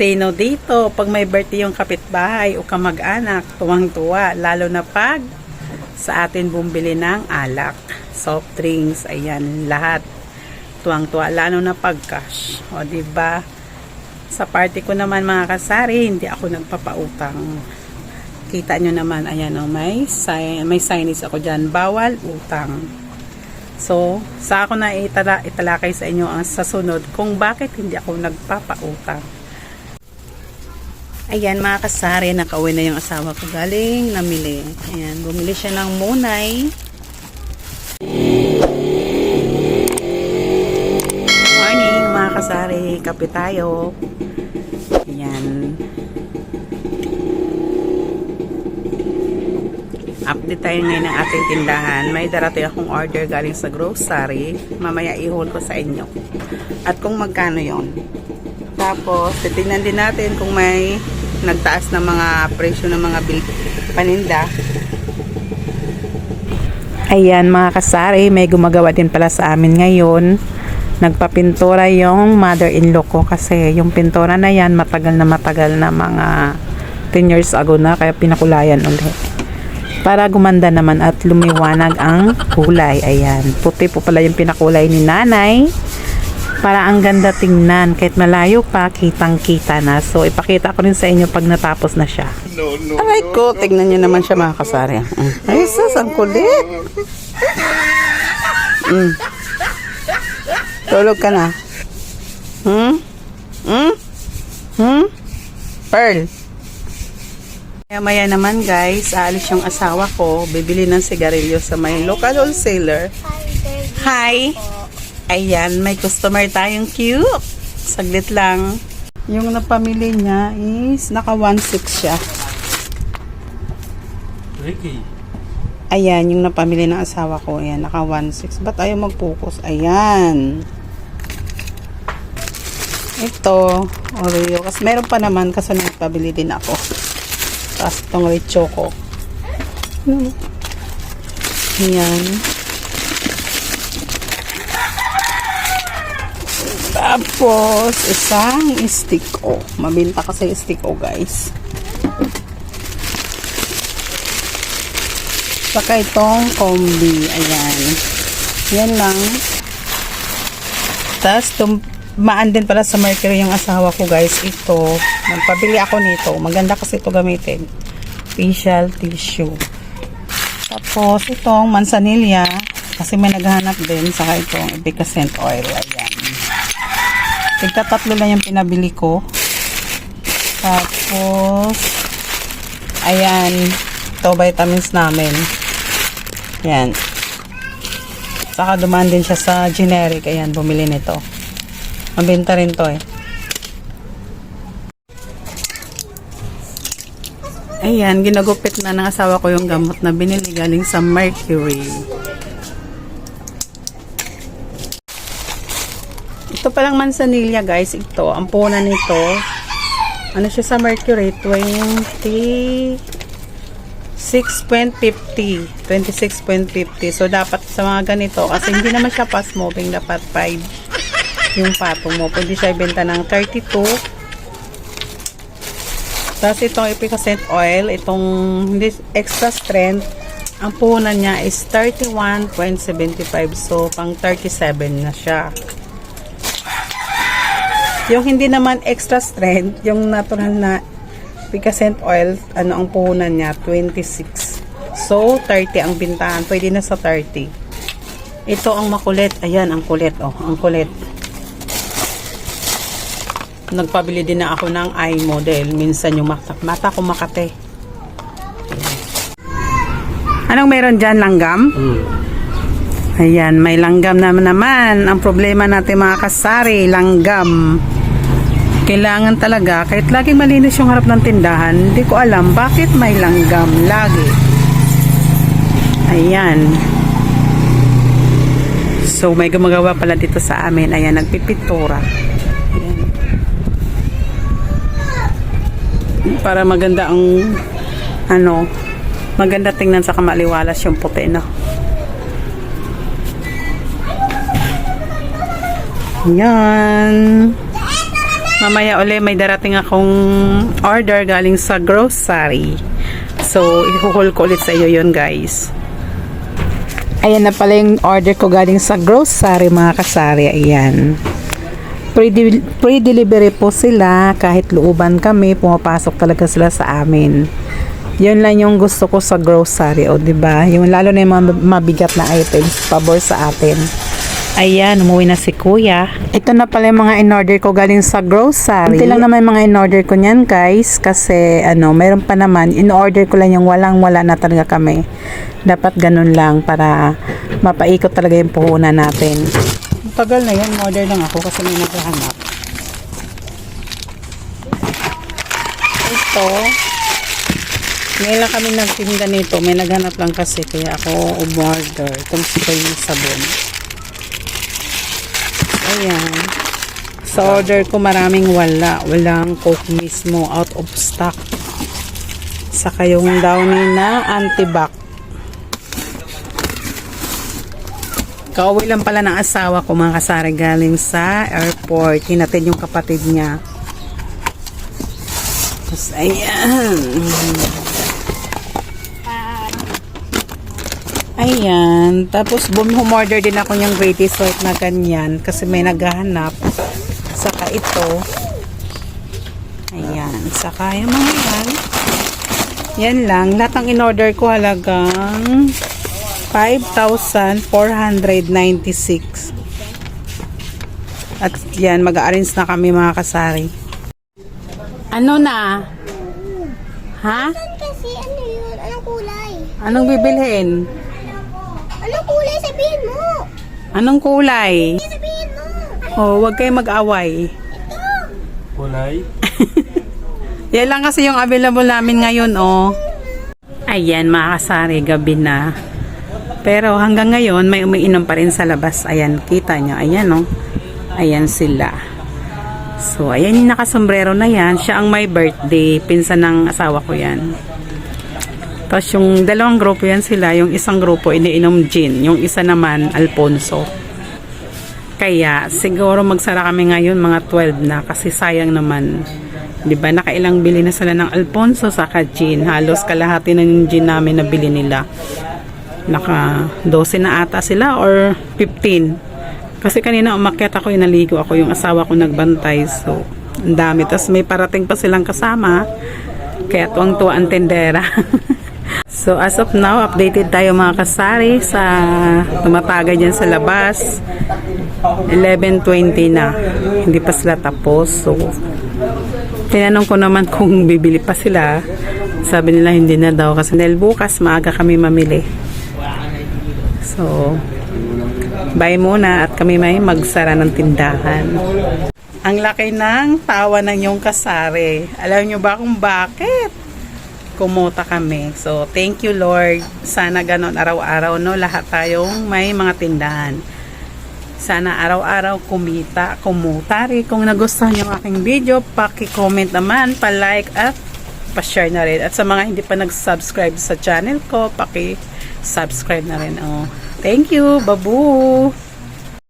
say no dito. Pag may birthday yung kapitbahay o kamag-anak, tuwang-tuwa. Lalo na pag sa atin bumili ng alak, soft drinks, ayan, lahat. Tuwang-tuwa, lalo na pag cash. O, diba? Sa party ko naman mga kasari, hindi ako nagpapautang. Kita nyo naman, ayan o, may signage ako dyan. Bawal utang. So, sa ako na italakay sa inyo ang sasunod kung bakit hindi ako nagpapautang. Ayan mga kasari, nakauwi na yung asawa ko galing namili. Ayan, bumili siya ng munay. Morning mga kasari, kape tayo. Ayan. Update tayo ngayon ng ating tindahan. May darating akong order galing sa grocery. Mamaya i-hold ko sa inyo. At kung magkano yon. Tapos, titignan din natin kung may nagtaas na mga presyo ng mga paninda. Ayan mga kasari, may gumagawa din pala sa amin ngayon. Nagpapintura yung mother-in-law ko kasi yung pintura na yan matagal na mga 10 years ago na, kaya pinakulayan ulit. Para gumanda naman at lumiwanag ang kulay. Ayan, puti po pala yung pinakulay ni nanay. Para ang ganda tingnan. Kahit malayo pa, kitang-kita na. So, ipakita ko rin sa inyo pag natapos na siya. Aray ko, tingnan nyo naman siya mga kasari. Ay, sus, ang kulit. Tulog ka na. Pearl. Maya naman guys, aalis yung asawa ko. Bibili ng sigarilyo sa may local wholesaler. Hi! Ayan, may customer tayong cute. Saglit lang. Yung napamili niya is naka 1.6 siya. Ricky. Ayan, yung napamili ng asawa ko. Ayan, naka 1.6. Ba't ayaw mag-focus? Ayan. Ito, Oreo. Kasi meron pa naman kasi napabili din ako. Tapos itong red choco. Ayan. Tapos, isang stick o. Mabinta kasi stick o, guys. Saka itong combi. Ayan. Yan lang. Tapos, maan din pala sa Mercury yung asawa ko, guys. Ito. Nagpabili ako nito. Maganda kasi ito gamitin. Facial tissue. Tapos, itong manzanilla. Kasi may naghahanap din. Saka itong efficacent oil. Ayan. Tigta-tatlo lang yung pinabili ko. Tapos, ayan, ito vitamins namin. Ayan. Saka dumaan din siya sa generic. Ayan, bumili nito. Mabenta rin to eh. Ayan, ginagupit na ng asawa ko yung gamot na binili galing sa Mercury. Ito palang manzanilla guys, ito, ang punan nito, ano siya sa Mercury, 26.50. So, dapat sa mga ganito, kasi hindi naman siya fast moving, dapat 5 yung patong mo. Pwede siya ibenta ng 32. Tapos itong efficacent oil, itong hindi extra strength, ang punan niya is 31.75. So, pang 37 na siya. Yung hindi naman extra strength, yung natural na efficacent oil, ano ang puhunan niya? 26. So, 30 ang bintahan. Pwede na sa 30. Ito ang makulit. Ayan, ang kulit. Oh, ang kulit. Nagpabili din na ako ng eye model. Minsan yung mata ko makate. Anong meron dyan? Langgam? Ayan, may langgam naman. Ang problema natin mga kasari, langgam. Kailangan talaga, kahit laging malinis yung harap ng tindahan, hindi ko alam bakit may langgam lagi. Ayan. So, may gumagawa pala dito sa amin. Ayan, nagpipintura. Ayan. Para maganda ang, ano, maganda tingnan sa kamaliwalas yung puti, no? Ayan. Mamaya uli may darating akong order galing sa grocery. So, ihuhul ko ulit sa iyo yun, guys. Ayan na pala yung order ko galing sa grocery, mga kasari. Ayan. Pre-delivery po sila. Kahit looban kami, pumapasok talaga sila sa amin. Yun lang yung gusto ko sa grocery, o diba? Yung lalo na yung mga mabigat na items, pabor sa atin. Ayan, umuwi na si kuya. Ito na pala yung mga in-order ko galing sa grocery. Hindi lang naman yung mga in-order ko niyan, guys. Kasi, mayroon pa naman. In-order ko lang yung walang-wala na talaga kami. Dapat ganun lang para mapaikot talaga yung puhunan natin. Tagal na yun, order lang ako kasi may naghahanap. Ito. Ngayon lang kami nagtinda nito. May naghanap lang kasi kaya ako umorder. Itong spray sabon. Ayan. Sa order ko maraming wala. Walang Coke mismo. Out of stock. Saka yung Downy na antibac. Kauwi lang pala ng asawa ko, mga kasari, galing sa airport. Hinatid yung kapatid niya. Tapos, ayan. Ayan. Tapos, humorder din ako yung Greaty Salt na ganyan. Kasi may naghahanap. Saka ito. Ayan. Saka yung mga yan. Yan lang. Lahat ng in-order ko halagang 5,496. At yan, mag-arrange na kami, mga kasari. Ano na? Ha? Kasi ano yun? Anong kulay? Anong bibilhin? Anong kulay? Sabihin mo! Anong kulay? Sabihin mo! Oh, wag kayo mag-away. Kulay? Yan lang kasi yung available namin ngayon, oh. Ayan, mga kasari, gabi na. Pero hanggang ngayon, may umiinom pa rin sa labas. Ayan, kita nyo. Ayan, oh. Ayan sila. So, ayan yung nakasombrero na yan. Siya ang may birthday. Pinsan ng asawa ko yan. Tapos yung dalawang grupo yan sila. Yung isang grupo, iniinom gin. Yung isa naman, Alfonso. Kaya, siguro magsara kami ngayon, mga 12 na. Kasi sayang naman. Diba, nakailang bili na sila ng Alfonso saka gin. Halos kalahati na yung gin namin na bili nila. Naka 12 na ata sila or 15. Kasi kanina umakyat ako, naligo ako, yung asawa ko nagbantay. So, ang dami. Tapos may parating pa silang kasama. Kaya tuwang-tuwa ang tendera. So, as of now, updated tayo, mga kasari, sa tumataga dyan sa labas. 11:20 na. Hindi pa sila tapos. So, tinanong ko naman kung bibili pa sila. Sabi nila hindi na daw kasi dahil bukas maaga kami mamili. So, bye muna at kami may magsara ng tindahan. Ang laki ng tawa ng yung kasari. Alam nyo ba kung bakit? Kumota kami. So, thank you, Lord. Sana ganon araw-araw, no? Lahat tayong may mga tindahan. Sana araw-araw kumutari. Kung nagustuhan yung aking video, paki-comment naman, pa-like at pa-share na rin. At sa mga hindi pa nag-subscribe sa channel ko, paki-subscribe na rin. Oh. Thank you. Babu!